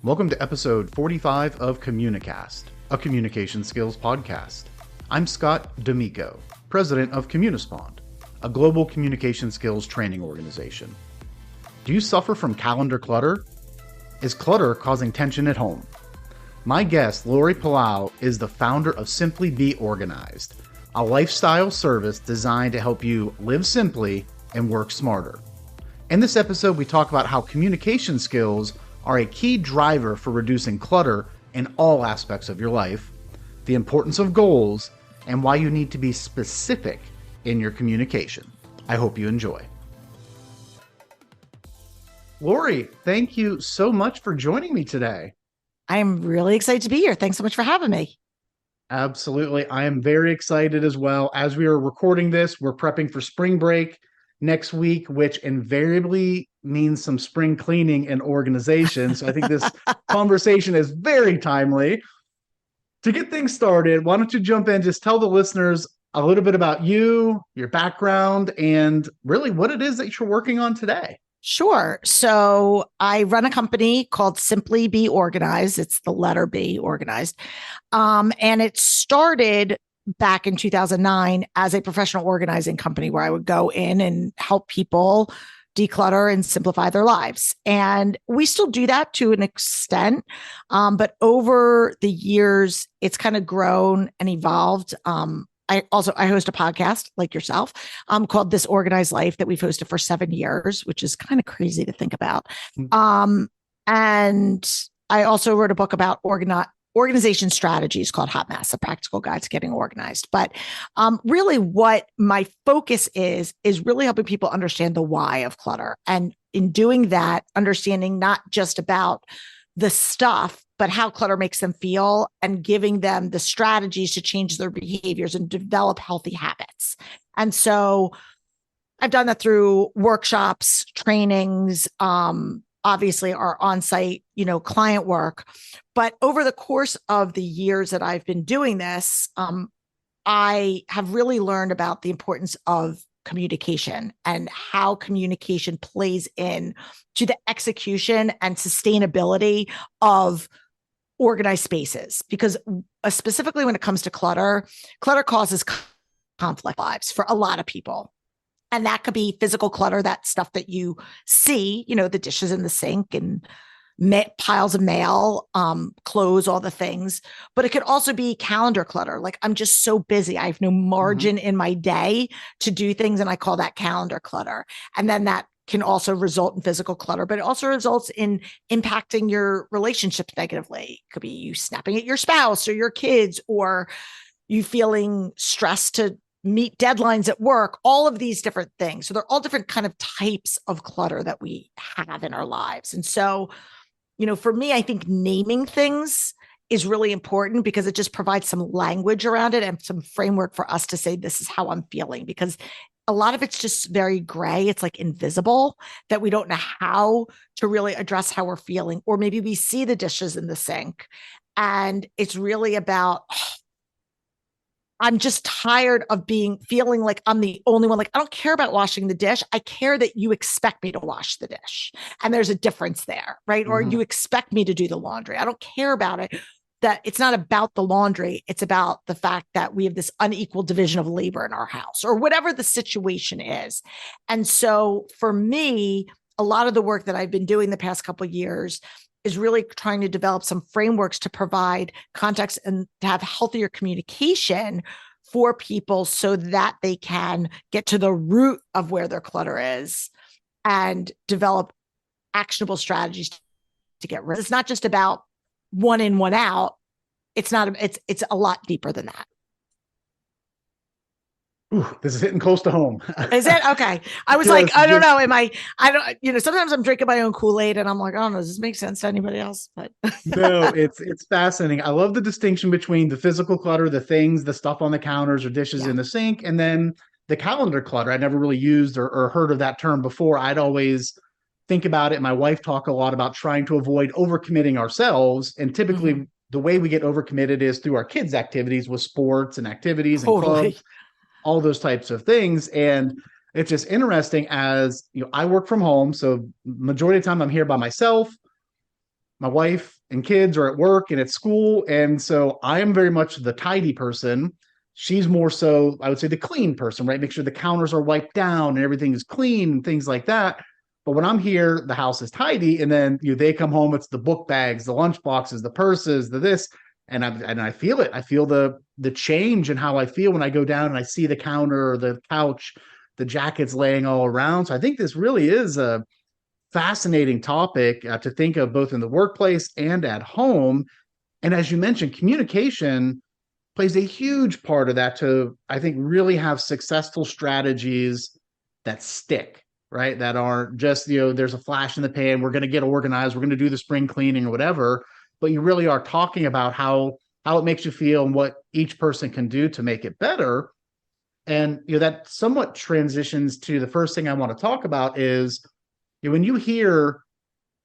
Welcome to episode 45 of Communicast, a communication skills podcast. I'm Scott D'Amico, president of Communispond, a global communication skills training organization. Do you suffer from calendar clutter? Is clutter causing tension at home? My guest, Laurie Palau, is the founder of Simply Be Organized, a lifestyle service designed to help you live simply and work smarter. In this episode, we talk about how communication skills are a key driver for reducing clutter in all aspects of your life, the importance of goals, and why you need to be specific in your communication. I hope you enjoy. Laurie, thank you so much for joining me today. I'm really excited to be here. Thanks so much for having me. Absolutely. I am very excited as well. As we are recording this, we're prepping for spring break next week, which invariably means some spring cleaning and organization. So I think this conversation is very timely. To get things started, why don't you jump in, just tell the listeners a little bit about you, your background, and really what it is that you're working on today. Sure. So I run a company called Simply Be Organized. It's the letter B, organized. And it started back in 2009 as a professional organizing company where I would go in and help people declutter and simplify their lives. And we still do that to an extent. But over the years, it's kind of grown and evolved. I host a podcast like yourself called This Organized Life that we've hosted for 7 years, which is kind of crazy to think about. And I also wrote a book about organization strategies called Hot Mess, a practical guide to getting organized. But really what my focus is really helping people understand the why of clutter. And in doing that, understanding not just about the stuff, but how clutter makes them feel and giving them the strategies to change their behaviors and develop healthy habits. And so I've done that through workshops, trainings, obviously our on-site, client work. But over the course of the years that I've been doing this, I have really learned about the importance of communication and how communication plays in to the execution and sustainability of organized spaces. Because specifically when it comes to clutter causes conflict lives for a lot of people. And that could be physical clutter, that stuff that you see, the dishes in the sink and piles of mail, clothes, all the things. But it could also be calendar clutter. Like I'm just so busy. I have no margin in my day to do things. And I call that calendar clutter. And then that can also result in physical clutter, but it also results in impacting your relationships negatively. It could be you snapping at your spouse or your kids, or you feeling stressed to meet deadlines at work, all of these different things. So they're all different kind of types of clutter that we have in our lives. And so, for me, I think naming things is really important because it just provides some language around it and some framework for us to say, this is how I'm feeling, because a lot of it's just very gray. It's like invisible, that we don't know how to really address how we're feeling. Or maybe we see the dishes in the sink and it's really about, I'm just tired of feeling like I'm the only one. Like, I don't care about washing the dish. I care that you expect me to wash the dish. And there's a difference there, right? Or you expect me to do the laundry. I don't care about it. That it's not about the laundry. It's about the fact that we have this unequal division of labor in our house or whatever the situation is. And so for me, a lot of the work that I've been doing the past couple of years is really trying to develop some frameworks to provide context and to have healthier communication for people so that they can get to the root of where their clutter is and develop actionable strategies to get rid of. It's not just about one in, one out. It's a lot deeper than that. Ooh, this is hitting close to home. Is it? Okay. I was like, I don't know. Sometimes I'm drinking my own Kool-Aid and I'm like, I don't know, does this make sense to anybody else? But No, it's fascinating. I love the distinction between the physical clutter, the things, the stuff on the counters or dishes in the sink, and then the calendar clutter. I never really used or heard of that term before. I'd always think about it. My wife talked a lot about trying to avoid overcommitting ourselves. And typically the way we get overcommitted is through our kids' activities with sports and activities and clubs, all those types of things. And it's just interesting as, I work from home. So majority of the time I'm here by myself. my wife and kids are at work and at school. And so I am very much the tidy person. She's more so, I would say, the clean person, right? Make sure the counters are wiped down and everything is clean and things like that. But when I'm here, the house is tidy. And then they come home, it's the book bags, the lunch boxes, the purses, the this. And I feel it. I feel the change in how I feel when I go down and I see the counter or the couch, the jackets laying all around. So I think this really is a fascinating topic to think of both in the workplace and at home. And as you mentioned, communication plays a huge part of that to, I think, really have successful strategies that stick, right? That aren't just, there's a flash in the pan, we're going to get organized, we're going to do the spring cleaning or whatever, but you really are talking about how it makes you feel and what each person can do to make it better. And that somewhat transitions to the first thing I want to talk about is when you hear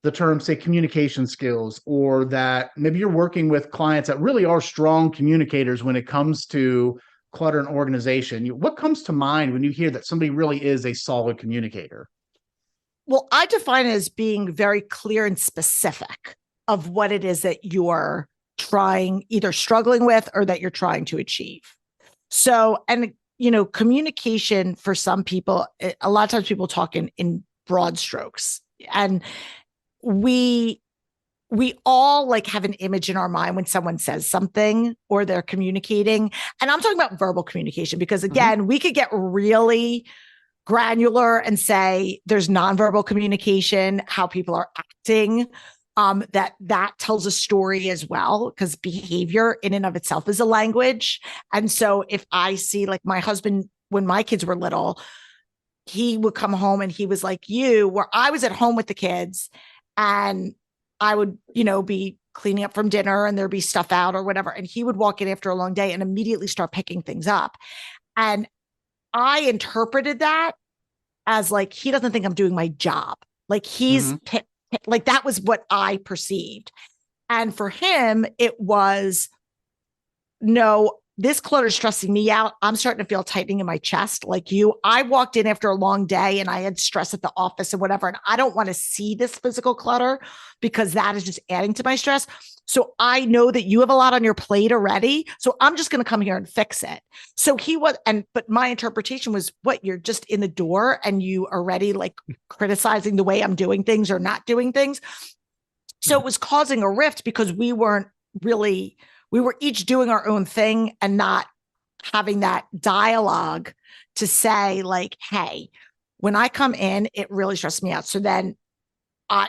the term, say, communication skills, or that maybe you're working with clients that really are strong communicators when it comes to clutter and organization, what comes to mind when you hear that somebody really is a solid communicator? Well, I define it as being very clear and specific of what it is that you're either struggling with or that you're trying to achieve. So, and communication for some people, a lot of times people talk in broad strokes, and we all like have an image in our mind when someone says something or they're communicating. And I'm talking about verbal communication because, again, we could get really granular and say there's nonverbal communication, how people are acting. That tells a story as well, because behavior in and of itself is a language. And so if I see, like, my husband, when my kids were little, he would come home and he was like where I was at home with the kids and I would, be cleaning up from dinner and there'd be stuff out or whatever. And he would walk in after a long day and immediately start picking things up. And I interpreted that as like, he doesn't think I'm doing my job. Like he's like, that was what I perceived. And for him, it was, no, this clutter is stressing me out. I'm starting to feel tightening in my chest. Like I walked in after a long day and I had stress at the office and whatever. And I don't want to see this physical clutter because that is just adding to my stress. So I know that you have a lot on your plate already. So I'm just going to come here and fix it. So but my interpretation was, what, you're just in the door and you already like criticizing the way I'm doing things or not doing things. So it was causing a rift because we were each doing our own thing and not having that dialogue to say, like, hey, when I come in, it really stresses me out. So then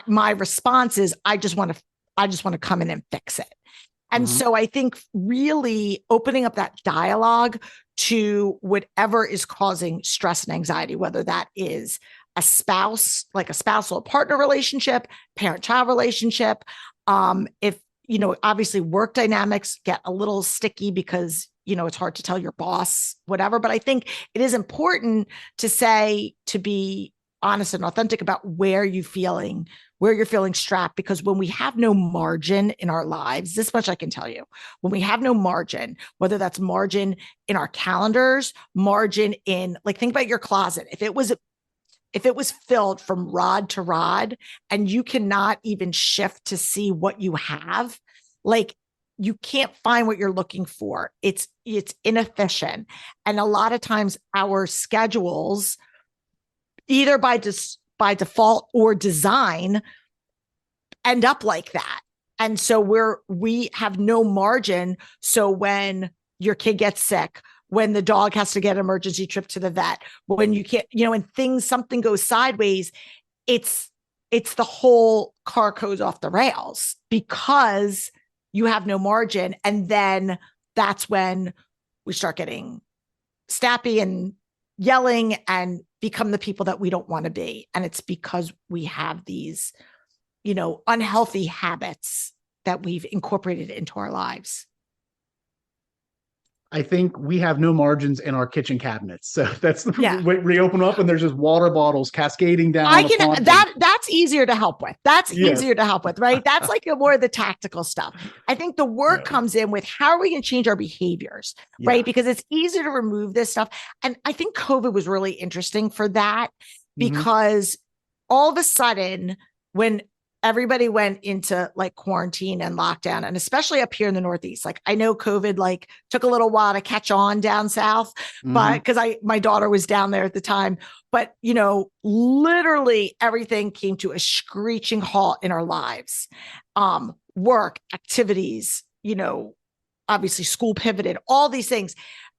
my response is, I just want to come in and fix it. And so I think really opening up that dialogue to whatever is causing stress and anxiety, whether that is a spouse, like a spousal partner relationship, parent-child relationship, if obviously work dynamics get a little sticky because, it's hard to tell your boss, whatever. But I think it is important to be honest and authentic about where you're feeling strapped, because when we have no margin in our lives, this much I can tell you, when we have no margin, whether that's margin in our calendars, margin in, like, think about your closet. If it was filled from rod to rod and you cannot even shift to see what you have, like, you can't find what you're looking for. It's inefficient. And a lot of times our schedules, either by default or design, end up like that. And so we have no margin. So when your kid gets sick, when the dog has to get an emergency trip to the vet, when you can't, and something goes sideways, it's the whole car goes off the rails because you have no margin. And then that's when we start getting snappy and yelling and become the people that we don't want to be. And it's because we have these, unhealthy habits that we've incorporated into our lives. I think we have no margins in our kitchen cabinets. So that's we open up and there's just water bottles cascading down. That's easier to help with. Easier to help with, right? That's like more of the tactical stuff. I think the work comes in with how are we going to change our behaviors, right? Because it's easier to remove this stuff. And I think COVID was really interesting for that because all of a sudden, when everybody went into like quarantine and lockdown, and especially up here in the Northeast. Like I know COVID like took a little while to catch on down south, but because my daughter was down there at the time. But literally everything came to a screeching halt in our lives. Work, activities, obviously school pivoted, all these things.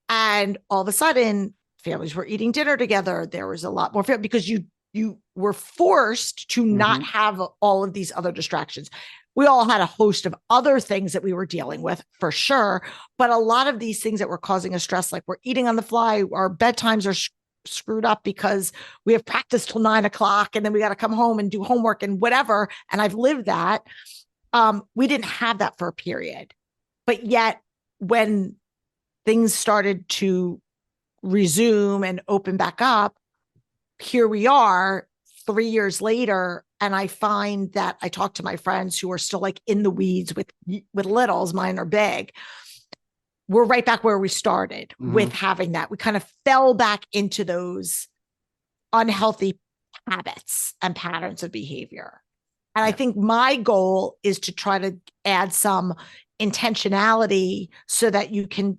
And all of a sudden, families were eating dinner together. There was a lot more because you were forced to not have all of these other distractions. We all had a host of other things that we were dealing with for sure. But a lot of these things that were causing us stress, like we're eating on the fly, our bedtimes are screwed up because we have practice till 9:00 and then we got to come home and do homework and whatever. And I've lived that. We didn't have that for a period. But yet when things started to resume and open back up, here we are 3 years later. And I find that I talk to my friends who are still like in the weeds with littles, mine are big. We're right back where we started with having that. We kind of fell back into those unhealthy habits and patterns of behavior. And I think my goal is to try to add some intentionality so that you can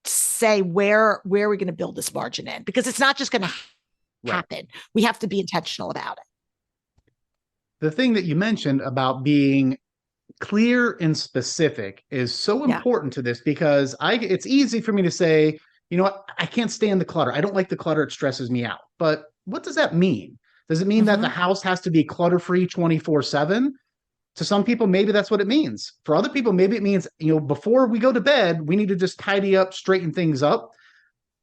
say where are we going to build this margin in, because it's not just going to happen. We have to be intentional about it. The thing that you mentioned about being clear and specific is so important to this, because it's easy for me to say, I can't stand the clutter. I don't like the clutter. It stresses me out. But what does that mean? Does it mean that the house has to be clutter-free 24/7? To some people, maybe that's what it means. For other people, maybe it means, before we go to bed, we need to just tidy up, straighten things up.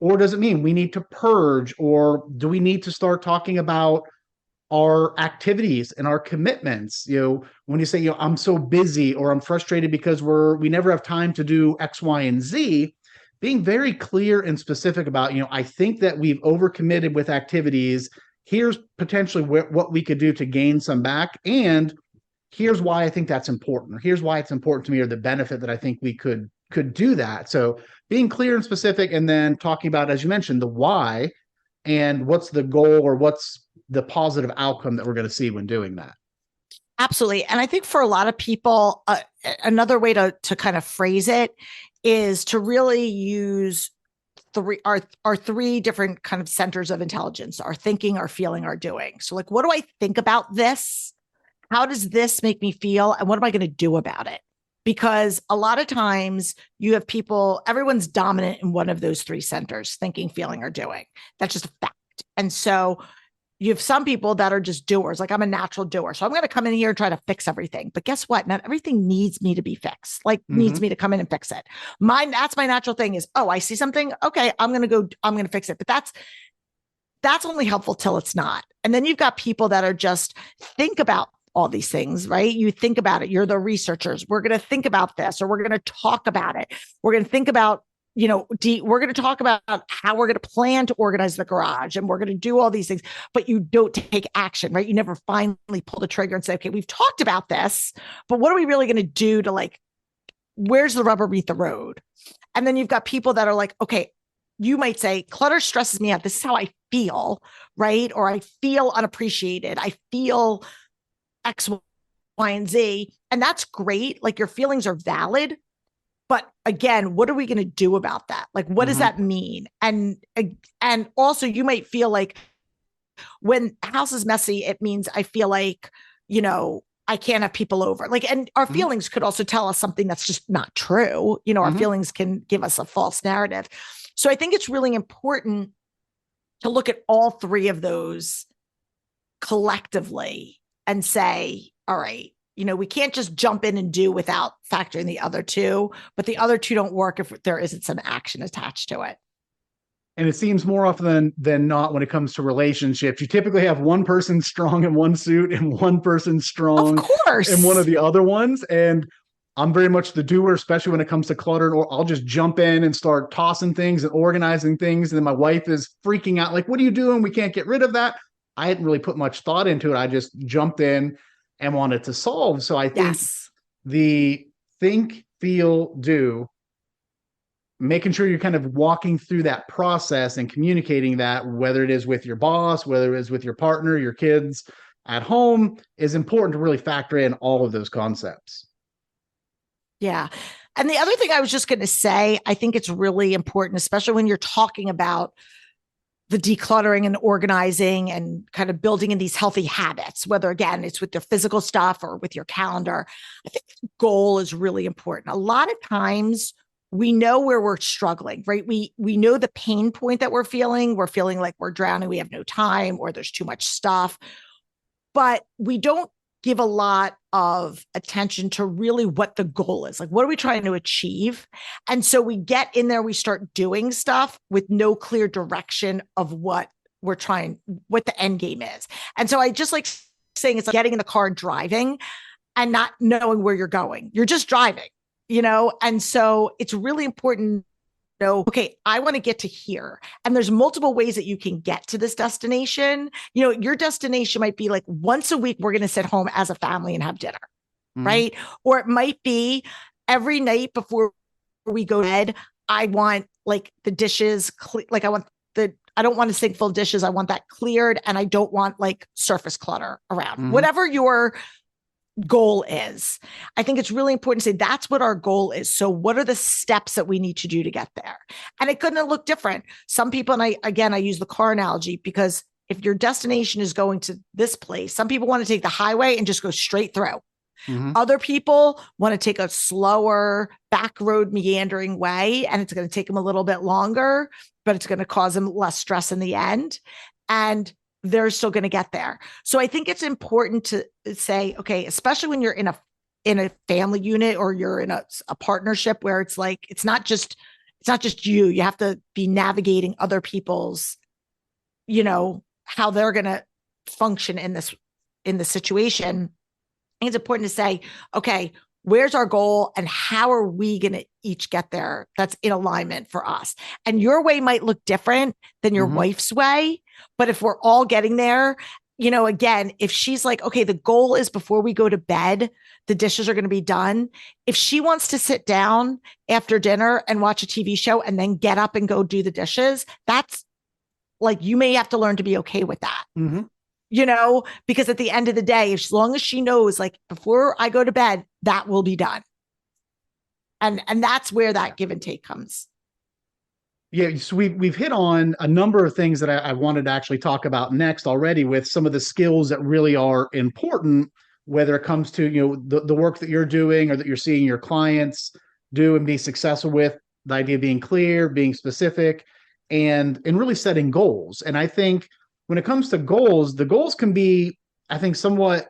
Or does it mean we need to purge? Or do we need to start talking about our activities and our commitments? When you say, I'm so busy, or I'm frustrated because we never have time to do X, Y, and Z, being very clear and specific about, I think that we've overcommitted with activities. Here's potentially what we could do to gain some back. And here's why I think that's important. Or here's why it's important to me, or the benefit that I think we could do that. So being clear and specific, and then talking about, as you mentioned, the why and what's the goal, or what's the positive outcome that we're going to see when doing that. Absolutely. And I think for a lot of people, another way to kind of phrase it is to really use our three different kind of centers of intelligence: our thinking, our feeling, our doing. So like, what do I think about this? How does this make me feel? And what am I going to do about it? Because a lot of times you have people, everyone's dominant in one of those three centers: thinking, feeling, or doing. That's just a fact. And so you have some people that are just doers. Like, I'm a natural doer, so I'm going to come in here and try to fix everything. But guess what? Not everything needs me to be fixed. Like, needs me to come in and fix it. That's my natural thing is, I see something. Okay, I'm going to fix it. But that's only helpful till it's not. And then you've got people that are just think about all these things, right? You think about it. You're the researchers. We're going to think about this, or we're going to talk about it. We're going to think about, we're going to talk about how we're going to plan to organize the garage, and we're going to do all these things, but you don't take action, right? You never finally pull the trigger and say, okay, we've talked about this, but what are we really going to do to where's the rubber meet the road? And then you've got people that are like, okay, you might say, clutter stresses me out. This is how I feel, right? Or I feel unappreciated. I feel X, Y, and Z. And that's great. Like, your feelings are valid. But again, what are we going to do about that? Like, what does that mean? And also, you might feel like when the house is messy, it means I feel like, I can't have people over. Like, and our feelings could also tell us something that's just not true. Our feelings can give us a false narrative. So I think it's really important to look at all three of those collectively and say, all right, we can't just jump in and do without factoring the other two, but the other two don't work if there isn't some action attached to it. And it seems more often than not, when it comes to relationships, you typically have one person strong in one suit and one person strong in one of the other ones. And I'm very much the doer, especially when it comes to clutter, or I'll just jump in and start tossing things and organizing things. And then my wife is freaking out, like, what are you doing? We can't get rid of that. I hadn't really put much thought into it. I just jumped in and wanted to solve. So I think the think, feel, do, making sure you're kind of walking through that process and communicating that, whether it is with your boss, whether it is with your partner, your kids, at home is important to really factor in all of those concepts. Yeah. And the other thing I was just going to say, I think it's really important, especially when you're talking about the decluttering and organizing and kind of building in these healthy habits, whether again, it's with your physical stuff or with your calendar. I think the goal is really important. A lot of times we know where we're struggling, right? We know the pain point that we're feeling. We're feeling like we're drowning. We have no time or there's too much stuff, but we don't give a lot of attention to really what the goal is. Like, what are we trying to achieve? And so we get in there, we start doing stuff with no clear direction of what we're trying, what the end game is. And so I just like saying it's like getting in the car and driving and not knowing where you're going. You're just driving, And so it's really important know, okay, I want to get to here. And there's multiple ways that you can get to this destination. Your destination might be like once a week, we're going to sit home as a family and have dinner, right? Or it might be every night before we go to bed, I want like the dishes, like I don't want to sink full dishes. I want that cleared. And I don't want like surface clutter around. Whatever your goal is, I think it's really important to say that's what our goal is. So what are the steps that we need to do to get there? And it couldn't look different. Some people, and I use the car analogy because if your destination is going to this place, some people want to take the highway and just go straight through. Other people want to take a slower back road meandering way, and it's going to take them a little bit longer, but it's going to cause them less stress in the end. And they're still going to get there. So I think it's important to say, okay, especially when you're in a family unit or you're in a partnership where it's like, it's not just you. You have to be navigating other people's, how they're going to function in the situation. I think it's important to say, okay, where's our goal and how are we going to each get there? That's in alignment for us. And your way might look different than your wife's way. But if we're all getting there, again, if she's like, okay, the goal is before we go to bed, the dishes are going to be done. If she wants to sit down after dinner and watch a TV show and then get up and go do the dishes, that's like, you may have to learn to be okay with that. Because at the end of the day, as long as she knows, like, before I go to bed, that will be done. And that's where that give and take comes. Yeah, so we've hit on a number of things that I wanted to actually talk about next already, with some of the skills that really are important, whether it comes to the work that you're doing or that you're seeing your clients do and be successful with. The idea of being clear, being specific, and really setting goals. And I think when it comes to goals, the goals can be, I think, somewhat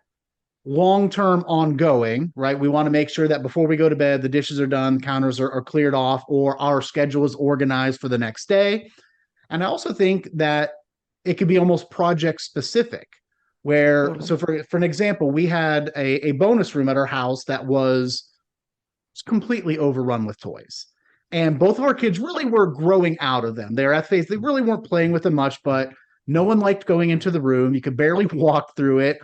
long-term ongoing, right? We want to make sure that before we go to bed, the dishes are done, counters are cleared off, or our schedule is organized for the next day. And I also think that it could be almost project specific, where, so for an example, we had a bonus room at our house that was completely overrun with toys. And both of our kids really were growing out of them. They're at phase, they really weren't playing with them much, but no one liked going into the room. You could barely walk through it.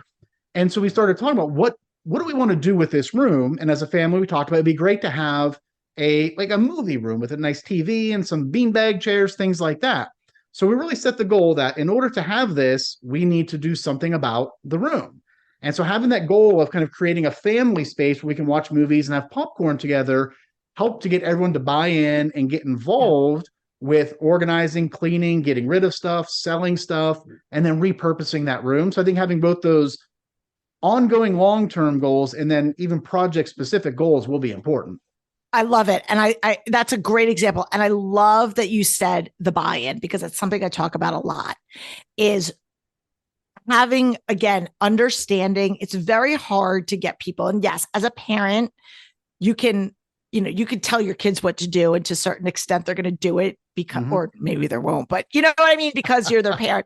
And so we started talking about what do we want to do with this room? And as a family, we talked about it'd be great to have a movie room with a nice TV and some beanbag chairs, things like that. So we really set the goal that in order to have this, we need to do something about the room. And so having that goal of kind of creating a family space where we can watch movies and have popcorn together helped to get everyone to buy in and get involved with organizing, cleaning, getting rid of stuff, selling stuff, and then repurposing that room. So I think having both those ongoing long-term goals and then even project-specific goals will be important. I love it. And I that's a great example. And I love that you said the buy-in, because it's something I talk about a lot, is having, again, understanding. It's very hard to get people. And yes, as a parent, you can tell your kids what to do. And to a certain extent, they're going to do it because, or maybe they won't, but you know what I mean? Because you're their parent.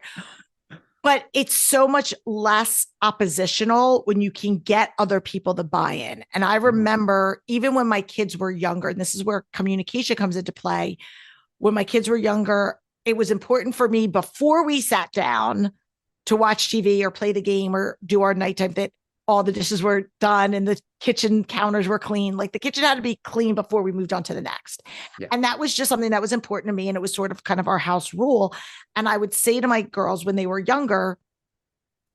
But it's so much less oppositional when you can get other people to buy in. And I remember even when my kids were younger, and this is where communication comes into play. When my kids were younger, it was important for me before we sat down to watch TV or play the game or do our nighttime that all the dishes were done and the kitchen counters were clean. Like the kitchen had to be clean before we moved on to the next. Yeah. And that was just something that was important to me. And it was sort of kind of our house rule. And I would say to my girls when they were younger,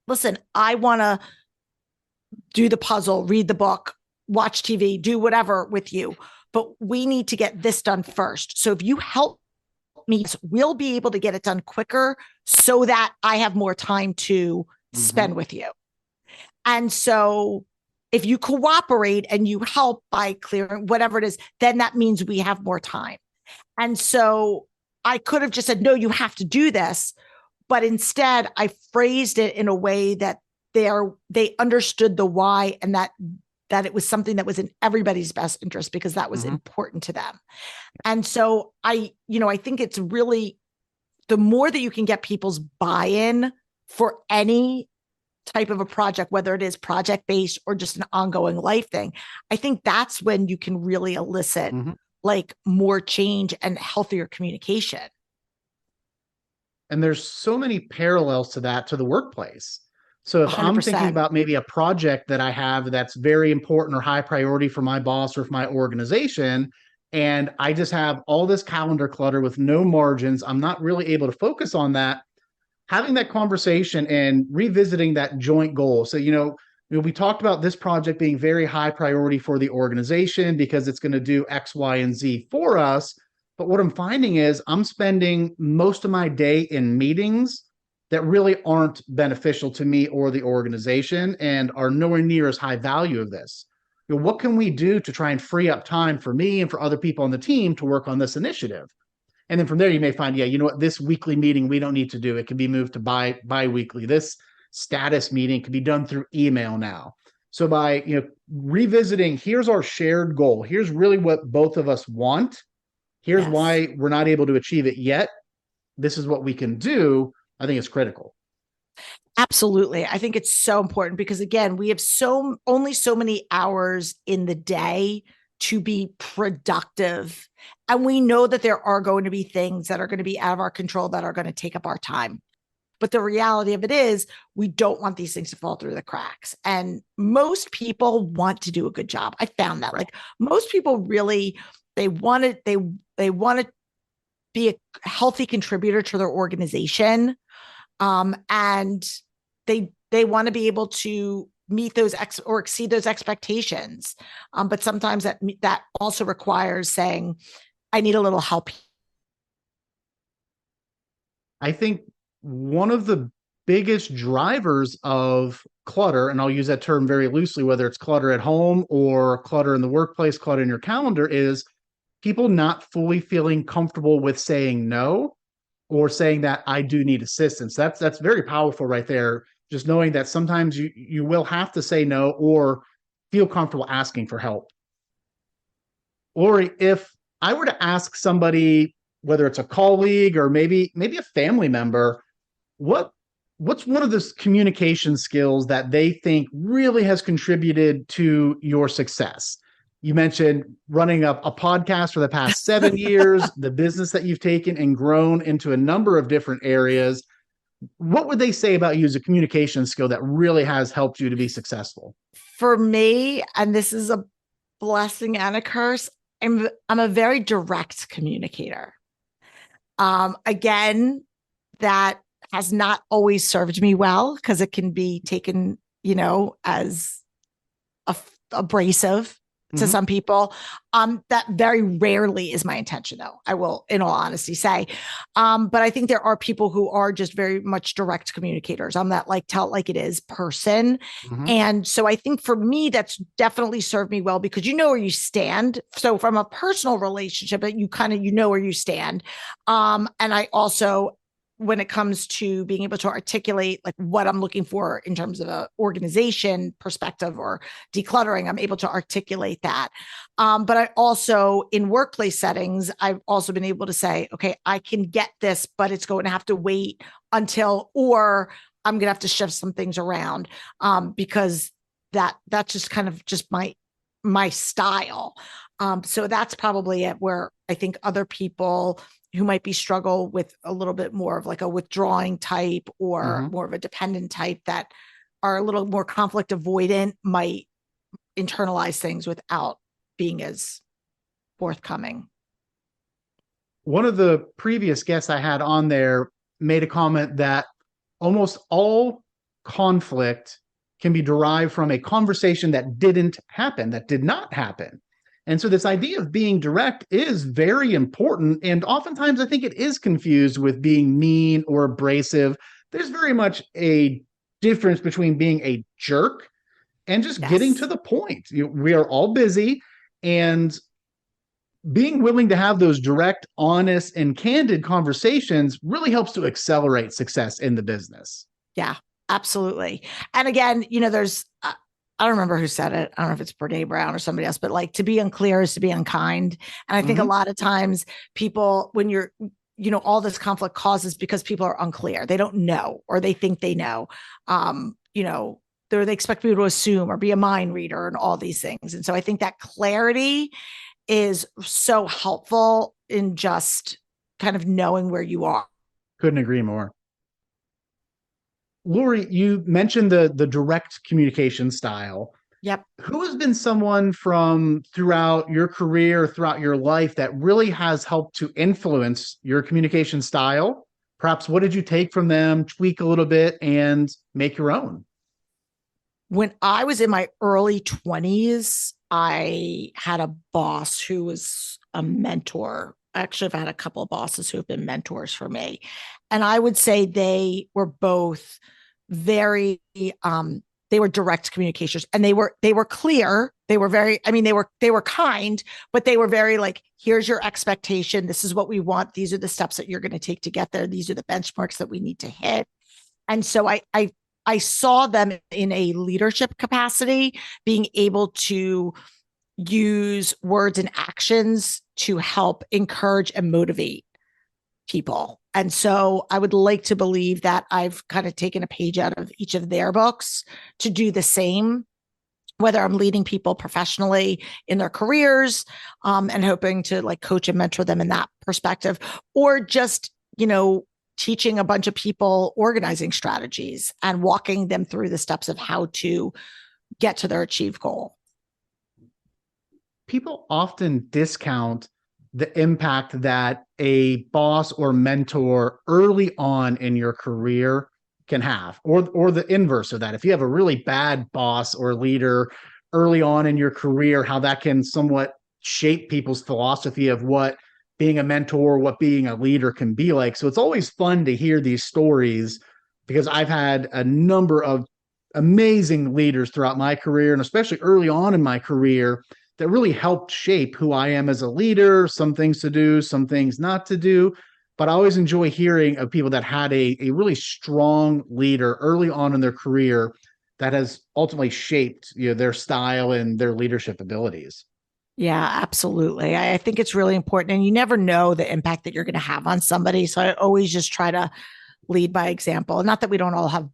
listen, I want to do the puzzle, read the book, watch TV, do whatever with you, but we need to get this done first. So if you help me, we'll be able to get it done quicker so that I have more time to spend with you. And so if you cooperate and you help by clearing whatever it is, then that means we have more time. And so I could have just said, no, you have to do this. But instead, I phrased it in a way that they understood the why, and that it was something that was in everybody's best interest because that was important to them. And so I think it's really, the more that you can get people's buy-in for any type of a project, whether it is project-based or just an ongoing life thing, I think that's when you can really elicit like more change and healthier communication. And there's so many parallels to that to the workplace. So if 100%. I'm thinking about maybe a project that I have that's very important or high priority for my boss or for my organization, and I just have all this calendar clutter with no margins, I'm not really able to focus on that. Having that conversation and revisiting that joint goal. So, we talked about this project being very high priority for the organization because it's going to do X, Y, and Z for us. But what I'm finding is I'm spending most of my day in meetings that really aren't beneficial to me or the organization and are nowhere near as high value of this. What can we do to try and free up time for me and for other people on the team to work on this initiative? And then from there, you may find, this weekly meeting, we don't need to do. It can be moved to bi-weekly. This status meeting can be done through email now. So by, revisiting, here's our shared goal. Here's really what both of us want. Here's why we're not able to achieve it yet. This is what we can do. I think it's critical. Absolutely. I think it's so important because, again, we have only so many hours in the day to be productive. And we know that there are going to be things that are going to be out of our control that are going to take up our time. But the reality of it is we don't want these things to fall through the cracks. And most people want to do a good job. I found that like most people really, they want to be a healthy contributor to their organization. And they want to be able to meet those or exceed those expectations. But sometimes that also requires saying, I need a little help. I think one of the biggest drivers of clutter, and I'll use that term very loosely, whether it's clutter at home or clutter in the workplace, clutter in your calendar, is people not fully feeling comfortable with saying no or saying that I do need assistance. That's very powerful right there. Just knowing that sometimes you will have to say no or feel comfortable asking for help. Or if I were to ask somebody, whether it's a colleague or maybe a family member, what's one of those communication skills that they think really has contributed to your success? You mentioned running a podcast for the past 7 years, the business that you've taken and grown into a number of different areas. What would they say about you as a communication skill that really has helped you to be successful? For me, and this is a blessing and a curse, I'm a very direct communicator. Again, that has not always served me well because it can be taken, as abrasive to some people. That very rarely is my intention, though, I will, in all honesty, say. But I think there are people who are just very much direct communicators. I'm that tell it like it is person. And so I think for me, that's definitely served me well because you know where you stand. So from a personal relationship, you know where you stand. And I also, when it comes to being able to articulate what I'm looking for in terms of an organization perspective or decluttering, I'm able to articulate that. But I also, in workplace settings, I've also been able to say, okay, I can get this, but it's going to have to wait until, or I'm going to have to shift some things around because that's just kind of just my style. So that's probably it where I think other people who might be struggle with a little bit more of a withdrawing type or more of a dependent type that are a little more conflict avoidant might internalize things without being as forthcoming. One of the previous guests I had on there made a comment that almost all conflict can be derived from a conversation that didn't happen, that did not happen. And so this idea of being direct is very important. And oftentimes I think it is confused with being mean or abrasive. There's very much a difference between being a jerk and just getting to Yes. the point. We are all busy, and being willing to have those direct, honest, and candid conversations really helps to accelerate success in the business. Yeah, absolutely. And again, there's, I don't remember who said it. I don't know if it's Brene Brown or somebody else, but like to be unclear is to be unkind. And I think a lot of times people, when you're, all this conflict causes because people are unclear. They don't know, or they think they know. They expect people to assume or be a mind reader and all these things. And so I think that clarity is so helpful in just kind of knowing where you are. Couldn't agree more. Laurie, you mentioned the direct communication style. Yep. Who has been someone from throughout your career, throughout your life, that really has helped to influence your communication style? Perhaps what did you take from them, tweak a little bit, and make your own? When I was in my early 20s, I had a boss who was a mentor. Actually, I've had a couple of bosses who have been mentors for me. And I would say they were both very they were direct communicators, and they were clear. They were very, they were kind, but they were very like, here's your expectation. This is what we want. These are the steps that you're going to take to get there. These are the benchmarks that we need to hit. And so I saw them in a leadership capacity, being able to use words and actions to help encourage and motivate people. And so I would like to believe that I've kind of taken a page out of each of their books to do the same, whether I'm leading people professionally in their careers, and hoping to like coach and mentor them in that perspective, or just, teaching a bunch of people organizing strategies and walking them through the steps of how to get to their achieved goal. People often discount the impact that a boss or mentor early on in your career can have, or the inverse of that. If you have a really bad boss or leader early on in your career, how that can somewhat shape people's philosophy of what being a mentor, what being a leader can be like. So it's always fun to hear these stories, because I've had a number of amazing leaders throughout my career, and especially early on in my career, that really helped shape who I am as a leader, some things to do, some things not to do. But I always enjoy hearing of people that had a really strong leader early on in their career that has ultimately shaped their style and their leadership abilities. Yeah, absolutely. I think it's really important. And you never know the impact that you're going to have on somebody. So I always just try to lead by example. Not that we don't all have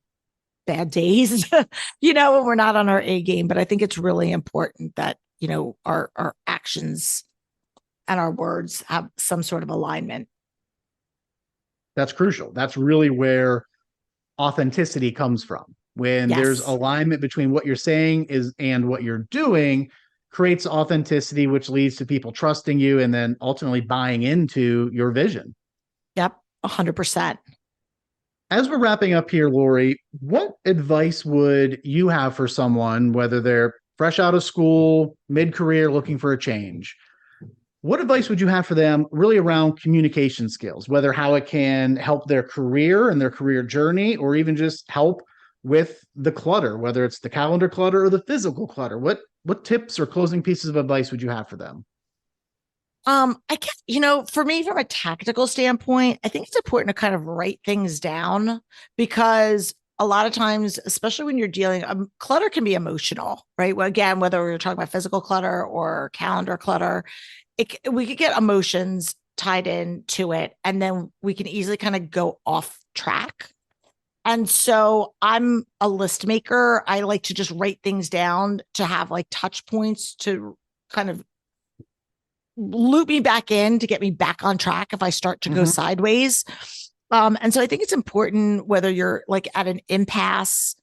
bad days, when we're not on our A game, but I think it's really important that, our actions and our words have some sort of alignment. That's crucial. That's really where authenticity comes from. When there's Yes. alignment between what you're saying and what you're doing, creates authenticity, which leads to people trusting you and then ultimately buying into your vision. Yep. 100%. As we're wrapping up here, Laurie, what advice would you have for someone, whether they're fresh out of school, mid-career, looking for a change? What advice would you have for them really around communication skills, whether how it can help their career and their career journey, or even just help with the clutter, whether it's the calendar clutter or the physical clutter? What tips or closing pieces of advice would you have for them? I guess, for me, from a tactical standpoint, I think it's important to kind of write things down, because a lot of times, especially when you're dealing, clutter can be emotional, right? Well, again, whether we're talking about physical clutter or calendar clutter, we could get emotions tied into it, and then we can easily kind of go off track. And so I'm a list maker. I like to just write things down to have like touch points to kind of loop me back in, to get me back on track if I start to go sideways. And so I think it's important, whether you're like at an impasse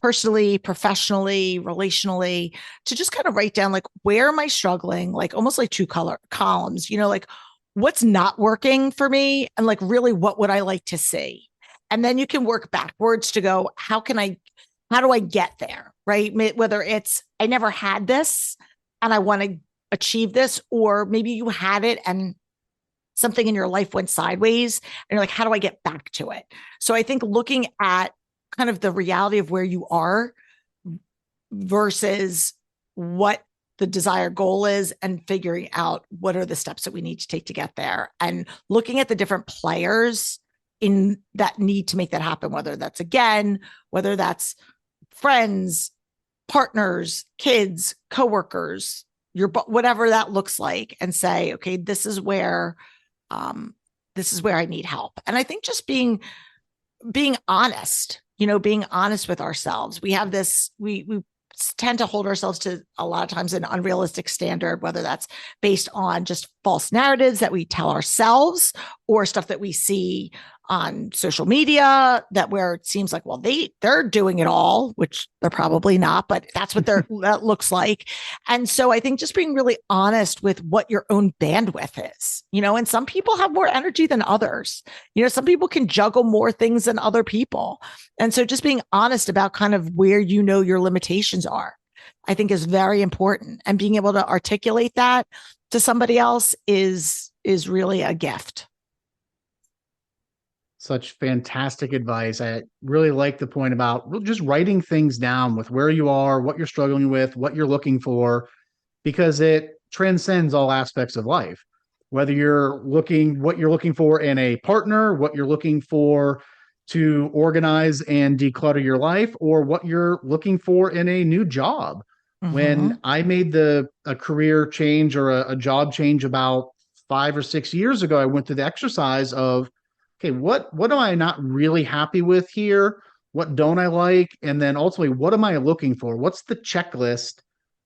personally, professionally, relationally, to just kind of write down like, where am I struggling? Like almost like two columns, like what's not working for me, and like really what would I like to see? And then you can work backwards to go, how do I get there? Right. Whether it's, I never had this and I want to achieve this, or maybe you had it and something in your life went sideways and you're like, how do I get back to it? So I think looking at kind of the reality of where you are versus what the desired goal is, and figuring out what are the steps that we need to take to get there, and looking at the different players in that need to make that happen, whether that's friends, partners, kids, coworkers, whatever that looks like, and say, okay, this is where I need help. And I think just being honest, being honest with ourselves. We have this, we tend to hold ourselves to a lot of times an unrealistic standard, whether that's based on just false narratives that we tell ourselves or stuff that we see on social media, that where it seems like, well, they're doing it all, which they're probably not, but that's what that looks like. And so I think just being really honest with what your own bandwidth is, and some people have more energy than others. Some people can juggle more things than other people. And so just being honest about kind of where your limitations are, I think is very important. And being able to articulate that to somebody else is really a gift. Such fantastic advice. I really like the point about just writing things down with where you are, what you're struggling with, what you're looking for, because it transcends all aspects of life. Whether what you're looking for in a partner, what you're looking for to organize and declutter your life, or what you're looking for in a new job. Mm-hmm. When I made a career change or a job change about 5 or 6 years ago, I went through the exercise of, okay, what am I not really happy with here? What don't I like? And then ultimately, what am I looking for? What's the checklist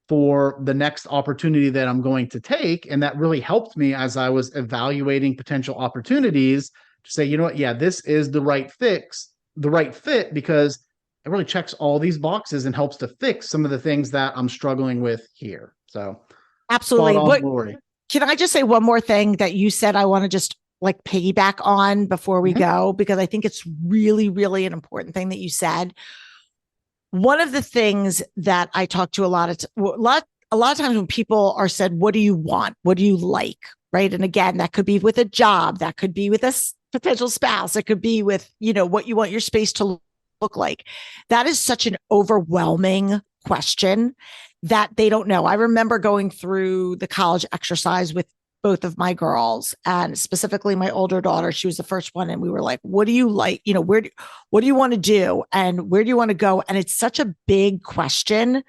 for the next opportunity that I'm going to take? And that really helped me as I was evaluating potential opportunities to say, you know what? Yeah, this is the right fit, because it really checks all these boxes and helps to fix some of the things that I'm struggling with here. So absolutely. Spot on, Laurie. Can I just say one more thing that you said I want to just like piggyback on before we go, because I think it's really, really an important thing that you said. One of the things that I talk to a lot of times when people are said, what do you want? What do you like? Right. And again, that could be with a job, that could be with a potential spouse, it could be with, what you want your space to look like. That is such an overwhelming question that they don't know. I remember going through the college exercise with both of my girls, and specifically my older daughter. She was the first one. And we were like, what do you like? What do you want to do? And where do you want to go? And it's such a big question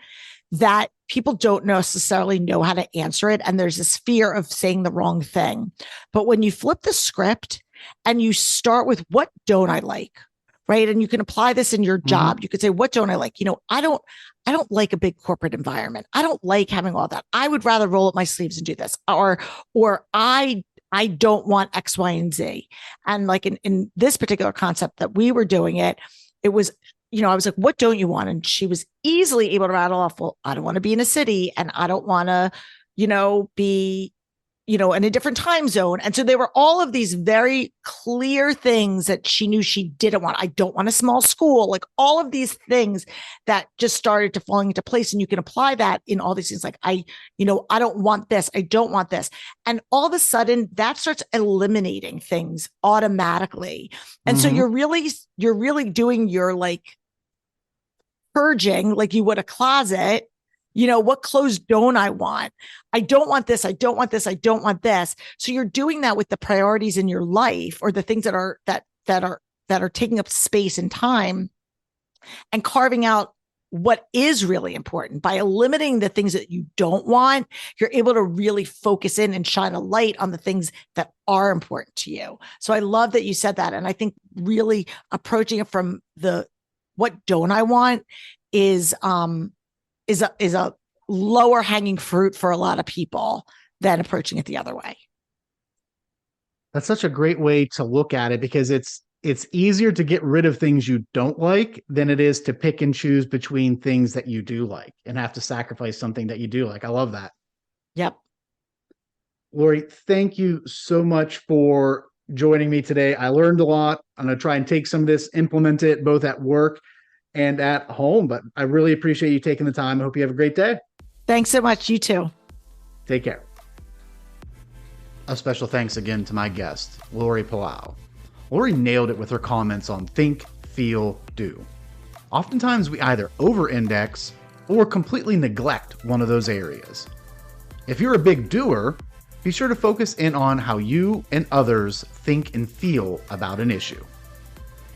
that people don't necessarily know how to answer it. And there's this fear of saying the wrong thing. But when you flip the script and you start with, what don't I like? Right. And you can apply this in your job. You could say, what don't I like? I don't like a big corporate environment. I don't like having all that. I would rather roll up my sleeves and do this. Or I don't want X, Y, and Z. And like in this particular concept that we were doing it was, I was like, what don't you want? And she was easily able to rattle off, well, I don't want to be in a city, and I don't want to, be in a different time zone. And so there were all of these very clear things that she knew she didn't want. I don't want a small school, like all of these things that just started to falling into place. And you can apply that in all these things. Like, I don't want this. I don't want this. And all of a sudden that starts eliminating things automatically. And so you're really doing your like purging, like you would a closet. What clothes don't I want? I don't want this. I don't want this. I don't want this. So you're doing that with the priorities in your life, or the things that are taking up space and time, and carving out what is really important. By eliminating the things that you don't want, you're able to really focus in and shine a light on the things that are important to you. So I love that you said that. And I think really approaching it from the what don't I want is a lower hanging fruit for a lot of people than approaching it the other way. That's such a great way to look at it, because it's easier to get rid of things you don't like than it is to pick and choose between things that you do like and have to sacrifice something that you do like. I love that. Yep. Laurie, thank you so much for joining me today. I learned a lot. I'm going to try and take some of this, implement it both at work and at home. But I really appreciate you taking the time. I hope you have a great day. Thanks so much. You too. Take care. A special thanks again to my guest, Laurie Palau. Laurie nailed it with her comments on think, feel, do. Oftentimes we either over-index or completely neglect one of those areas. If you're a big doer, be sure to focus in on how you and others think and feel about an issue.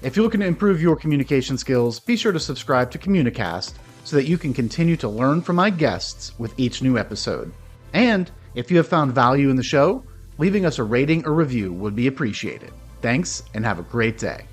If you're looking to improve your communication skills, be sure to subscribe to Communicast so that you can continue to learn from my guests with each new episode. And if you have found value in the show, leaving us a rating or review would be appreciated. Thanks, and have a great day.